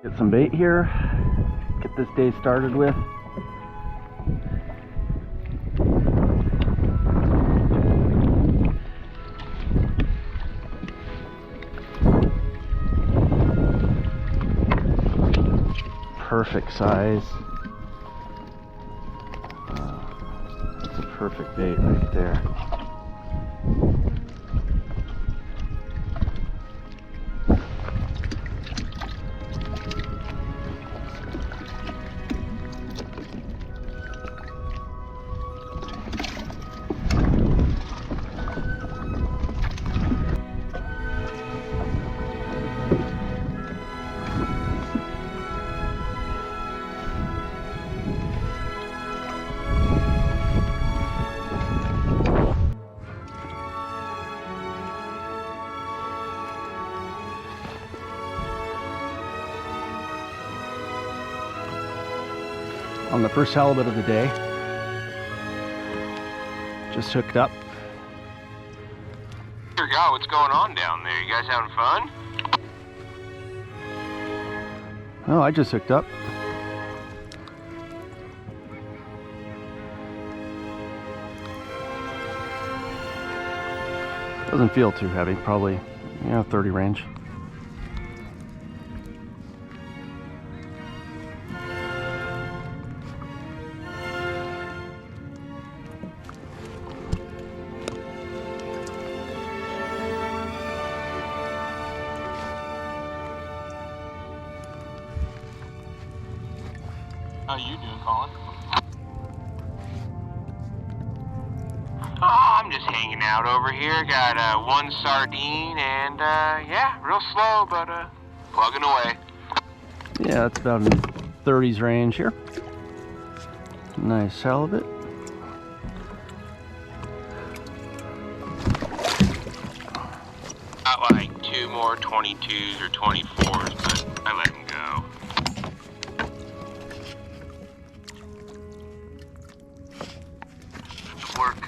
Get some bait here, get this day started with. Perfect size. That's a perfect bait right there. On the first halibut of the day. Just hooked up. Dear God, what's going on down there? You guys having fun? Oh, I just hooked up. Doesn't feel too heavy, probably, 30 range. How you doing, Colin? Oh, I'm just hanging out over here. Got one sardine and yeah, real slow, but plugging away. Yeah, it's about in 30s range here. Nice halibut. Got like 2 more 22s or 24s, but I let them go. Work